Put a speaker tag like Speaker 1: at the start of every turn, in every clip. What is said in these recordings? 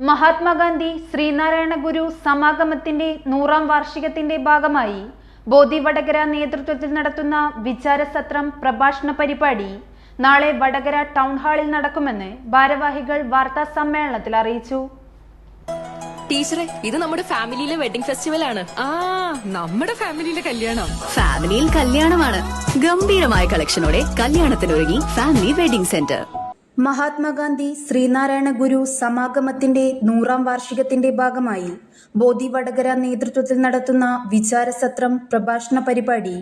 Speaker 1: മഹാത്മാഗാന്ധി ശ്രീനാരായണ ഗുരു സമാഗമത്തിന്റെ 100ാം വാർഷികത്തിന്റെ ഭാഗമായി ബോധി വടകര നേതൃത്വത്തിൽ നടത്തുന്ന വിചാരസത്രം പ്രഭാഷണ പരിപാടി നാളെ വടകര ടൗൺ ഹാളിൽ നടക്കുമെന്ന് ഭാരവാഹികൾ വാർത്താ സമ്മേളനത്തിൽ അറിയിച്ചു.
Speaker 2: ടീച്ചറെ, ഇത് നമ്മുടെ ഫാമിലിയിലെ വെഡിങ് ഫെസ്റ്റിവൽ ആണ്.
Speaker 3: നമ്മുടെ ഫാമിലിയിലെ കല്യാണം.
Speaker 4: ഫാമിലിയിൽ കല്യാണമാണ്. ഗംഭീരമായ കളക്ഷനോടെ കല്യാണത്തിനൊരുങ്ങി family wedding centre.
Speaker 1: Mahatma Gandhi Sreenarayana Guru സമാഗമത്തിന്റെ 100ാം വാർഷികത്തിന്റെ ഭാഗമായി ബോധി വടകര നേതൃത്വത്തിൽ നടത്തുന്ന വിചാരസത്രം പ്രഭാഷണ പരിപാടി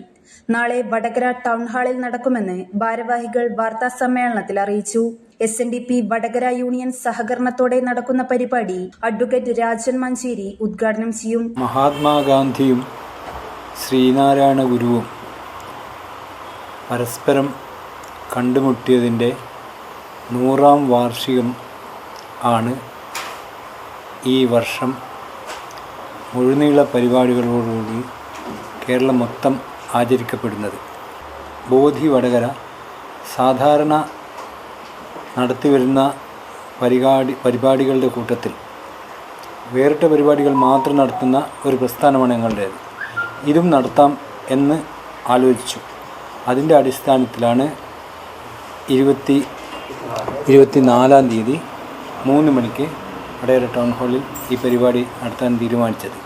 Speaker 1: നാളെ വടകര ടൗൺ ഹാളിൽ നടക്കുമെന്ന് ഭാരവാഹികൾ വാർത്താ സമ്മേളനത്തിൽ അറിയിച്ചു. SNDP വടകര യൂണിയൻ സഹകരണത്തോടെ നടക്കുന്ന പരിപാടി അഡ്വക്കേറ്റ് രാജൻ മഞ്ചേരി ഉദ്ഘാടനം ചെയ്യും.
Speaker 5: മഹാത്മാഗാന്ധിയും ശ്രീനാരായണ ഗുരുവും പരസ്പരം കണ്ടുമുട്ടിയതിൻ്റെ 100ാം വാർഷികം ആണ് ഈ വർഷം മുഴുനീള പരിപാടികളോടുകൂടി കേരളം മൊത്തം ആചരിക്കപ്പെടുന്നത്. ബോധി വടകര സാധാരണ നടത്തിവരുന്ന പരിപാടികളുടെ കൂട്ടത്തിൽ വേറിട്ട പരിപാടികൾ മാത്രം നടത്തുന്ന ഒരു പ്രസ്ഥാനമാണ് ഞങ്ങളുടേത്. ഇതും നടത്താം എന്ന് ആലോചിച്ചു. അതിൻ്റെ അടിസ്ഥാനത്തിലാണ് 24-ാം തീയതി 3 മണിക്ക് വടകര ടൗൺ ഹാളിൽ ഈ പരിപാടി നടത്താൻ തീരുമാനിച്ചത്.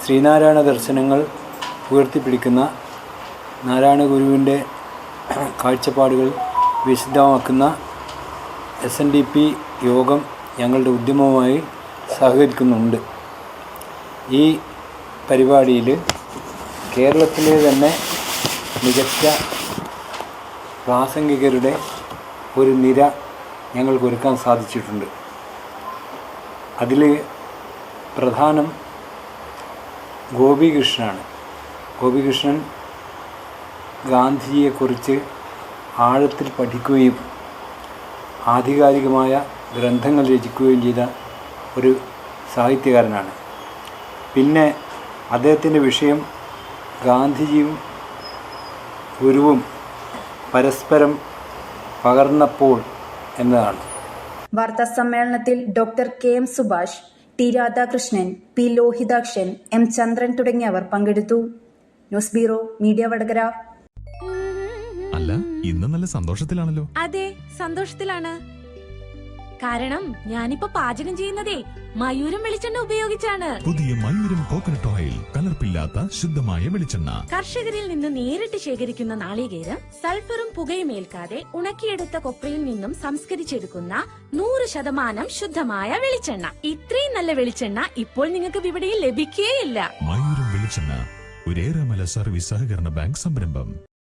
Speaker 5: ശ്രീനാരായണ ദർശനങ്ങൾ ഉയർത്തിപ്പിടിക്കുന്ന നാരായണ ഗുരുവിൻ്റെ കാഴ്ചപ്പാടുകൾ വിശദമാക്കുന്ന SNDP യോഗം ഞങ്ങളുടെ ഉദ്യമവുമായി സഹകരിക്കുന്നുണ്ട്. ഈ പരിപാടിയിൽ കേരളത്തിലെ തന്നെ മികച്ച പ്രാസംഗികരുടെ ഒരു നിര ഞങ്ങൾക്ക് ഒരുക്കാൻ സാധിച്ചിട്ടുണ്ട്. അതിൽ പ്രധാനം ഗോപികൃഷ്ണനാണ്. ഗോപികൃഷ്ണൻ ഗാന്ധിജിയെക്കുറിച്ച് ആഴത്തിൽ പഠിക്കുകയും ആധികാരികമായ ഗ്രന്ഥങ്ങൾ രചിക്കുകയും ചെയ്ത ഒരു സാഹിത്യകാരനാണ്. പിന്നെ അദ്ദേഹത്തിൻ്റെ വിഷയം ഗാന്ധിജിയും ഗുരുവും പരസ്പരം പകർന്നപ്പോൾ എന്നതാണ്.
Speaker 1: വാർത്താ സമ്മേളനത്തിൽ doctor KM Subhash, T Radhakrishnan, P Lohithakshan, M ചന്ദ്രൻ തുടങ്ങിയവർ പങ്കെടുത്തു. News bureau, media Vadakara.
Speaker 6: അല്ല, ഇന്ന് നല്ല സന്തോഷത്തിലാണല്ലോ.
Speaker 3: അതെ, സന്തോഷത്തിലാണ്. കാരണം ഞാനിപ്പോ പാചകം ചെയ്യുന്നതേ മയൂരം വെളിച്ചെണ്ണ ഉപയോഗിച്ചാണ്.
Speaker 6: പുതിയ മയൂരം കോക്കനട്ട് ഓയിൽ, കലർപ്പില്ലാത്ത ശുദ്ധമായ വെളിച്ചെണ്ണ.
Speaker 3: കർഷകരിൽ നിന്ന് നേരിട്ട് ശേഖരിക്കുന്ന നാളികേരം സൾഫറും പുകയും ഏൽക്കാതെ ഉണക്കിയെടുത്ത കൊപ്രയിൽ നിന്നും സംസ്കരിച്ചെടുക്കുന്ന 100% ശുദ്ധമായ വെളിച്ചെണ്ണ. ഇത്രയും നല്ല വെളിച്ചെണ്ണ ഇപ്പോൾ നിങ്ങൾക്ക് വിപണിയിൽ ലഭിക്കുകയില്ല.
Speaker 6: മയൂരം വെളിച്ചെണ്ണ, ഒരു ഏറെമല സർവീസ് സഹകരണ ബാങ്ക് സംരംഭം.